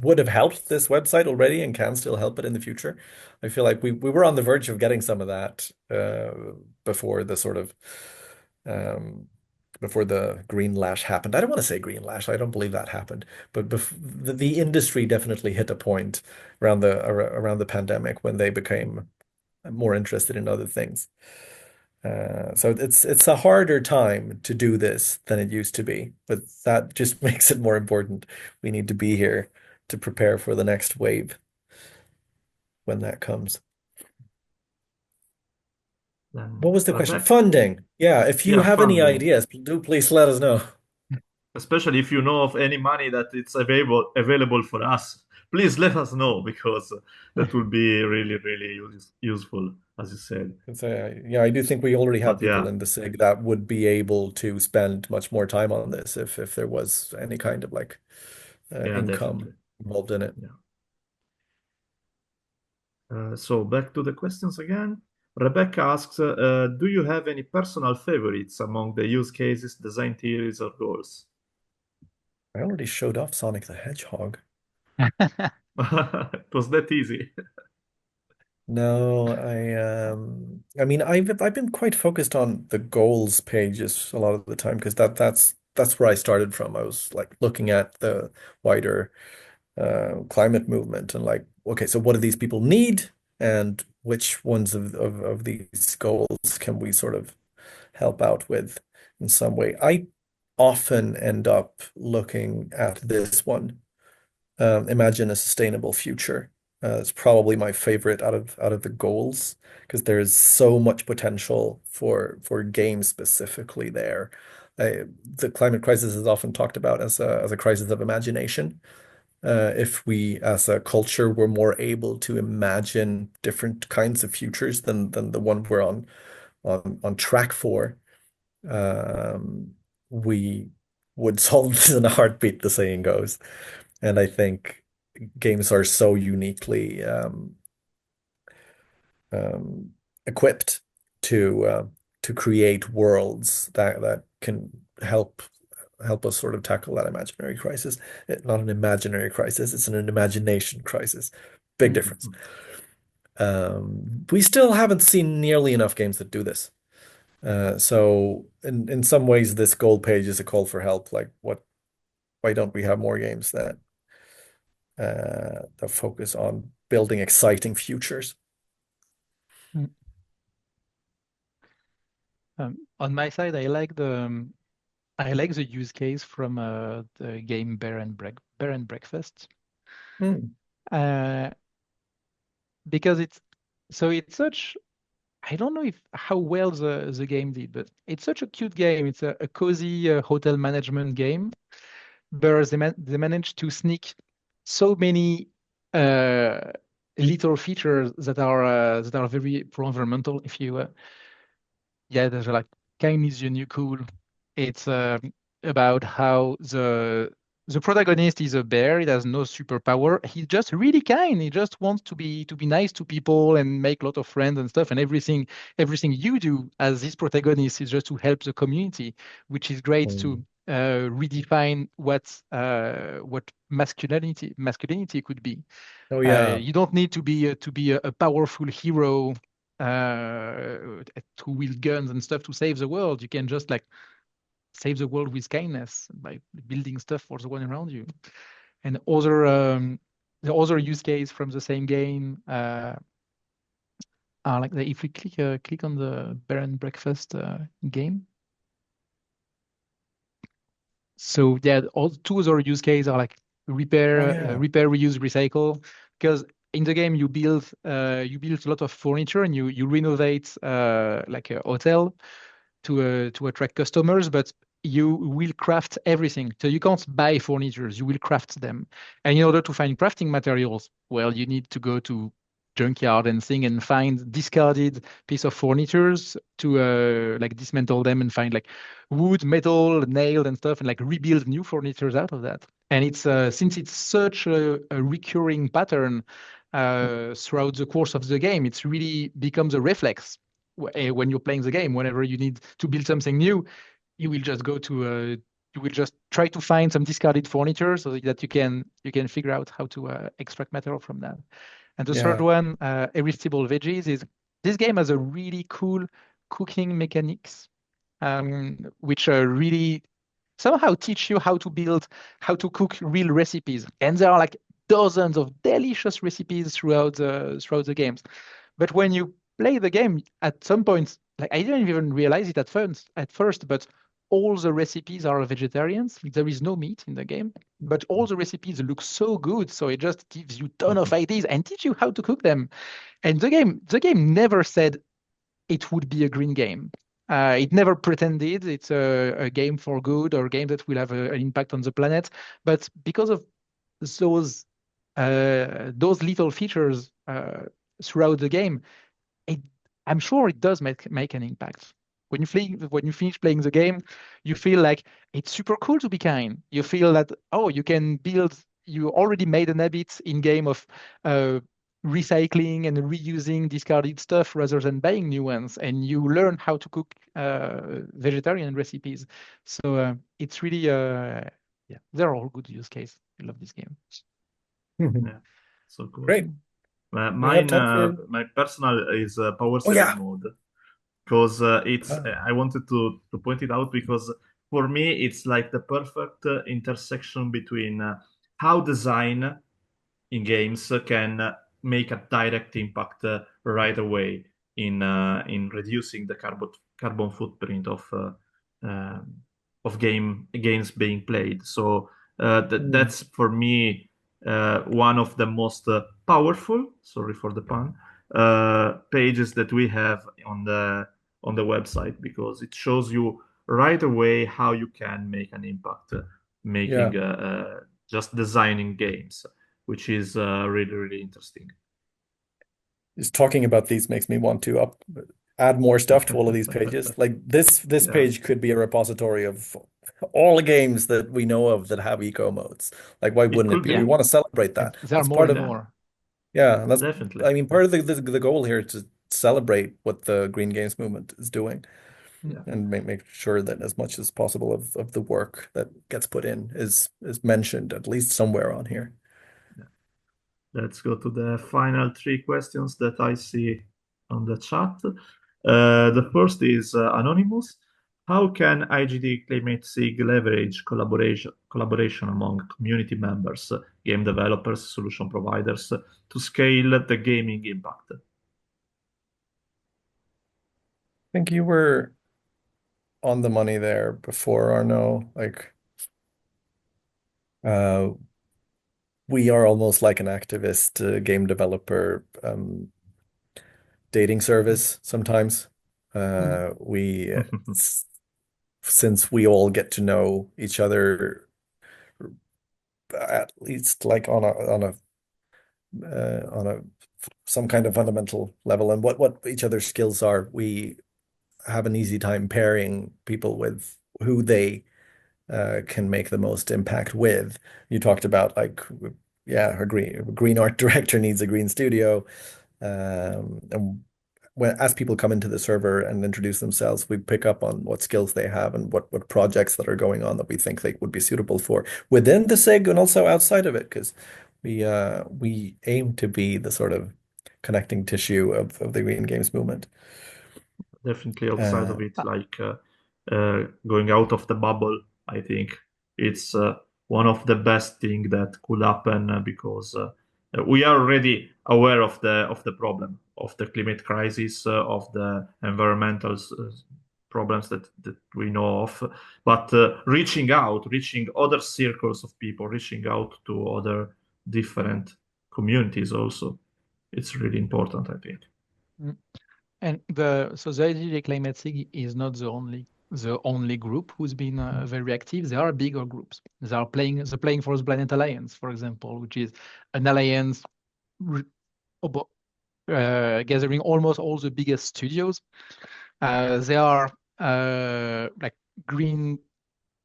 would have helped this website already and can still help it in the future. I feel like we were on the verge of getting some of that before the sort of before the green lash happened. I don't want to say green lash. I don't believe that happened, but the industry definitely hit a point around the pandemic when they became more interested in other things. So it's a harder time to do this than it used to be, but that just makes it more important. We need to be here to prepare for the next wave when that comes. What Then was the question? Rebecca, Funding. Yeah, if you yeah, have any funding. ideas, do please let us know. Especially if you know of any money that it's available for us, please let us know because that will be really useful, as you said. Yeah, I do think we already have But people yeah, in the SIG that would be able to spend much more time on this if there was any kind of like yeah, income definitely. involved in it. Yeah. So back to the questions again. Rebecca asks, do you have any personal favorites among the use cases, design theories, or goals? I already showed off Sonic the Hedgehog. It was that easy. No, I mean I've been quite focused on the goals pages a lot of the time because that's where I started from. I was like looking at the wider climate movement and like, okay, so what do these people need and which ones of these goals can we sort of help out with in some way? I often end up looking at this one, imagine a sustainable future. It's probably my favorite out of the goals because there's so much potential for games specifically there. The climate crisis is often talked about as a crisis of imagination. If we as a culture were more able to imagine different kinds of futures than the one we're on track for, um, we would solve this in a heartbeat, the saying goes. And I think games are so uniquely um, equipped to create worlds that can help us sort of tackle that imaginary crisis. Not an imaginary crisis, it's an imagination crisis. Big difference. Mhm. We still haven't seen nearly enough games that do this. So in some ways, this gold page is a call for help. Like, why don't we have more games that focus on building exciting futures? Mm. On my side, I like the use case from the game Bear and Breakfast, Hmm. uh, because it's such. I don't know if how well the game did, but it's such a cute game. It's a cozy hotel management game, but they managed to sneak so many uh, little features that are very pro-environmental. If you yeah, there's like kind is the new cool. It's about how the protagonist is a bear. He has no superpower. He's just really kind. He just wants to be nice to people and make a lot of friends and stuff. And everything you do as this protagonist is just to help the community, which is great Hmm. to redefine what masculinity could be. Oh yeah. You don't need to be a powerful hero to wield guns and stuff to save the world. You can just like save the world with kindness by building stuff for the one around you. And the other use case from the same game are like if we click on the Bear and Breakfast game. So yeah, all two other use cases are like Oh yeah. repair, reuse, recycle. Because in the game you build a lot of furniture and you renovate like a hotel to attract customers, but you will craft everything. So you can't buy furniture, you will craft them. And in order to find crafting materials, well, you need to go to junkyard and thing and find discarded piece of furnitures to like dismantle them and find like wood, metal, nail and stuff and like rebuild new furnitures out of that. And it's since it's such a recurring pattern throughout the course of the game, it's really becomes a reflex when you're playing the game. Whenever you need to build something new, you will just go to you will just try to find some discarded furniture so that you can figure out how to extract material from that. And the third Yeah. one, irresistible veggies, is this game has a really cool cooking mechanics, which really somehow teach you how to cook real recipes. And there are like dozens of delicious recipes throughout the games. But when you play the game, at some point, like I didn't even realize it at first, but all the recipes are vegetarians. There is no meat in the game, but all the recipes look so good. So it just gives you ton of Mhm. ideas and teach you how to cook them. And the game never said it would be a green game. It never pretended it's a game for good or a game that will have an impact on the planet. But because of those those little features throughout the game, it, I'm sure it does make an impact. When you finish playing the game, you feel like it's super cool to be kind. You feel that oh, you can build. You already made an habit in game of uh, recycling and reusing discarded stuff rather than buying new ones, and you learn how to cook vegetarian recipes. So it's really yeah, they're all good use case. I love this game. Yeah, so cool. Great. Mm. We have Mine, time for. my personal is Power Oh 7 yeah. mode because it's. Ah, I wanted to point it out because for me it's like the perfect intersection between how design in games can make a direct impact right away in reducing the carbon footprint um, of games being played. So mm, that's for me one of the most powerful, sorry for the pun, pages that we have on the website because it shows you right away how you can make an impact yeah. making just designing games, which is really, really interesting. Just talking about these makes me want to add more stuff to all of these pages. Like this Yeah, page could be a repository of all the games that we know of that have eco modes. Like why it wouldn't it could be? We Yeah, be. want to celebrate and that. there are That's more part and of, Yeah, more. yeah, and that's, definitely. I mean, part of the goal here is to celebrate what the Green Games movement is doing Mm. Yeah, and make sure that as much as possible of the work that gets put in is mentioned at least somewhere on here. yeah. Let's go to the final three questions that I see on the chat. The first is anonymous. How can IGD Climate SIG leverage collaboration among community members, game developers, solution providers to scale the gaming impact? I think you were on the money there before, Arnaud. Like, uh, we are almost like an activist game developer dating service sometimes. Mm. We since we all get to know each other at least like on a some kind of fundamental level and what each other's skills are, we have an easy time pairing people with who they can make the most impact with. You talked about like, yeah, a green art director needs a green studio. And as people come into the server and introduce themselves, we pick up on what skills they have and what projects that are going on that we think they would be suitable for within the SIG and also outside of it, because we aim to be the sort of connecting tissue of the green games movement. Definitely outside Uh, of it, like going out of the bubble, I think it's one of the best thing that could happen because we are already aware of the problem of the climate crisis, of the environmental problems that we know of, but reaching out, reaching other circles of people, reaching out to other different communities also, it's really important, I think. Mm. And the IGDA Climate SIG is not the only group who's been very active. There are bigger groups. There are Playing for the Planet Alliance, for example, which is an alliance gathering almost all the biggest studios. They are like green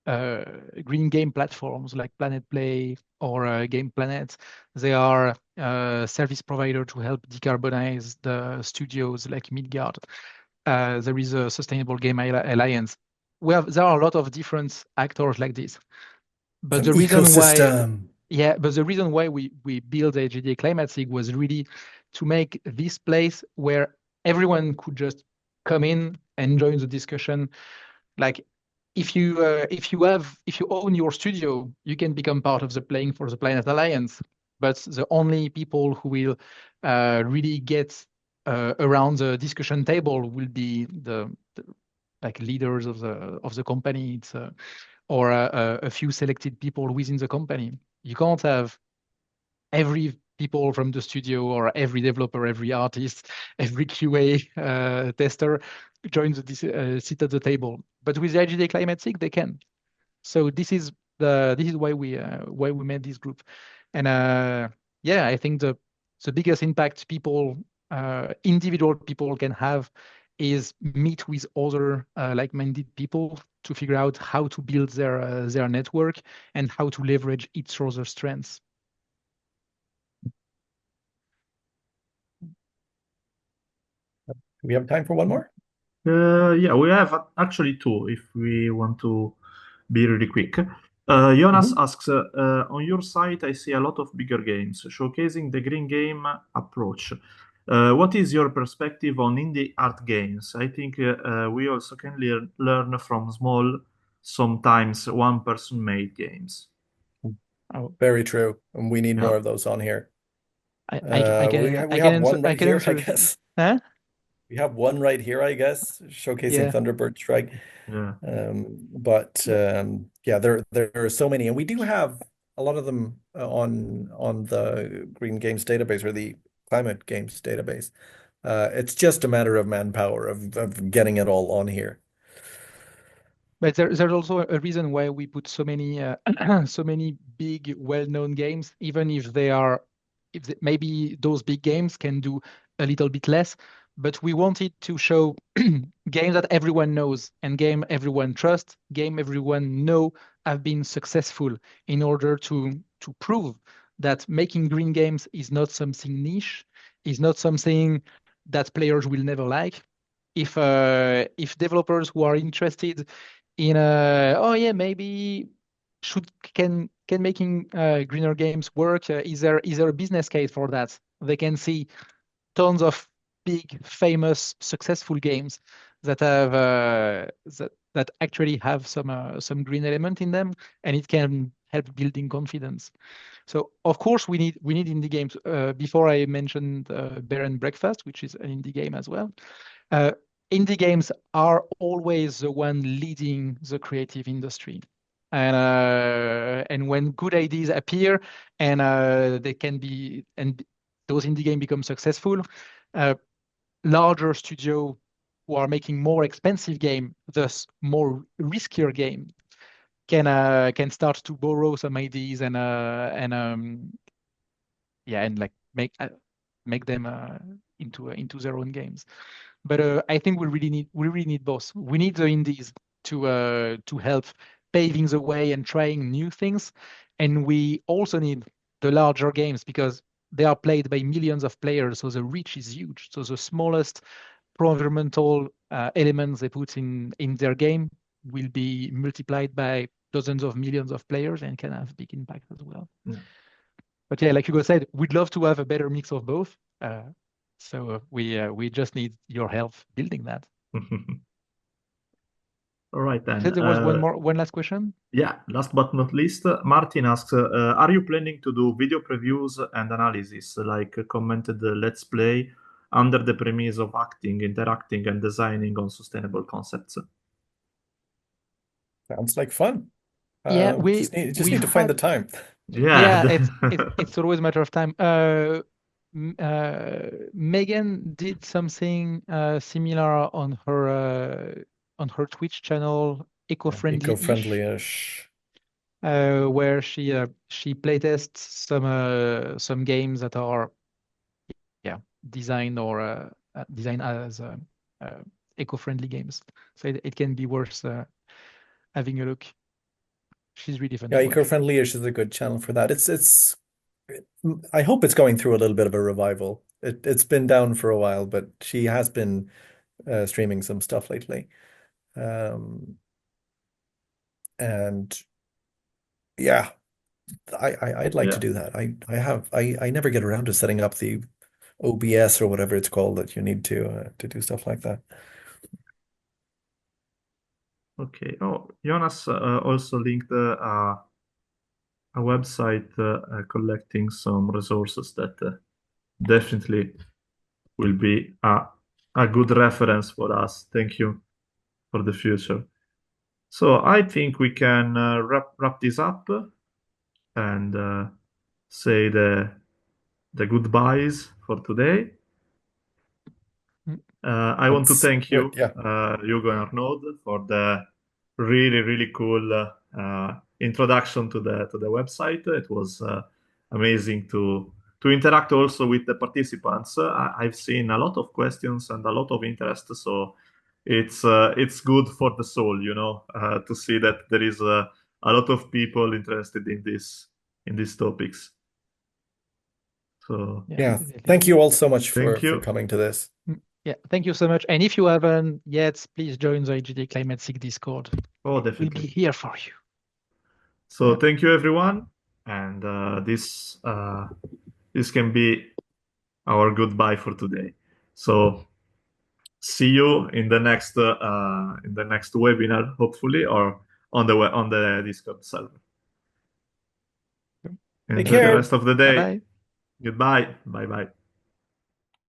uh, green game platforms like Planet Play or Game Planet. They are service provider to help decarbonize the studios like Midgard. There is a Sustainable Game Alliance. There are a lot of different actors like this. it's But an the reason why, ecosystem. yeah, but the reason why we built IGDA Climate SIG was really to make this place where everyone could just come in and join the discussion. Like if you own your studio, you can become part of the Playing for the Planet Alliance. But the only people who will really get around the discussion table will be the like leaders of the company. Or a few selected people within the company. You can't have every people from the studio or every developer, every artist, every QA tester join sit at the table. But with the IGDA Climate SIG, they can. So this is why we made this group. And yeah, I think the biggest impact individual people can have is meet with other like-minded people to figure out how to build their network and how to leverage each other's strengths. Do we have time for one more? Yeah, we have actually two if we want to be really quick. Jonas Mhm. asks, on your site, I see a lot of bigger games showcasing the green game approach. What is your perspective on indie art games? I think we also can learn from small, sometimes one-person made games. Oh, Very true. And we need Yeah, more of those on here. We I have can one I right can here, I answer. guess. Huh? We have one right here, I guess, showcasing Yeah. Thunderbird Strike. yeah. Yeah, there are so many, and we do have a lot of them on the Green Games database or the Climate Games database. It's just a matter of manpower of getting it all on here. But there's also a reason why we put so many so many big, well-known games, even if they are, maybe those big games can do a little bit less. But we wanted to show games that everyone knows and game everyone trusts, game everyone know have been successful in order to prove that making green games is not something niche, is not something that players will never like. If developers who are interested in oh yeah, maybe should can making greener games work, is there a business case for that? They can see tons of big famous successful games that have that actually have some green element in them, and it can help building confidence. So of course we need indie games. Before I mentioned Bear and Breakfast, which is an indie game as well. uh, Indie games are always the one leading the creative industry. And when good ideas appear and they can be and those indie games become successful, uh, larger studio who are making more expensive game, thus more riskier game, can start to borrow some ideas and yeah, and like make them into their own games. But I think we really need both. We need the indies to help paving the way and trying new things, and we also need the larger games because they are played by millions of players, so the reach is huge. So the smallest pro-environmental elements they put in their game will be multiplied by dozens of millions of players and can have big impact as well. Yeah. But yeah, like Hugo said, we'd love to have a better mix of both. So we just need your help building that. All right You then. said there was one last question. Yeah, last but not least, Martin asks, are you planning to do video previews and analysis, like commented Let's Play, under the premise of acting, interacting, and designing on sustainable concepts? Sounds like fun. Yeah, Just we need to find the had time. Yeah. yeah, it's always a matter of time. Megan did something similar on her Twitch channel, eco-friendly-ish, Eco-friendly-ish. where she playtests some games that are yeah designed or designed as uh, eco-friendly games. So it can be worth having a look. She's really fun Yeah, to watch. Eco-friendly-ish is a good channel for that. I hope it's going through a little bit of a revival. It's been down for a while, but she has been streaming some stuff lately. Um, and yeah, I'd like to Yeah. do that. I never get around to setting up the OBS or whatever it's called that you need to do stuff like that. Okay. Oh, Jonas also linked a website collecting some resources that definitely will be a good reference for us. Thank you for the future. So I think we can wrap this up and say the goodbyes for today. Mm. I want to That's thank good. you, Yeah. Hugo and Arnaud, for the really cool introduction to the website. It was amazing to interact also with the participants. I've seen a lot of questions and a lot of interest, so it's good for the soul, to see that there is a lot of people interested in these topics. So Yeah, Yeah. definitely. Thank you all so much thank for you. coming to this. Yeah, thank you so much. And if you haven't yet, please join the IGDA Climate SIG Discord. Oh, We'll be definitely. here for you. So Yeah. thank you, everyone, and this can be our goodbye for today. So see you in the next webinar, hopefully, or on the Discord server. Take Enjoy the care. rest of the day. Bye-bye. Goodbye. Bye bye.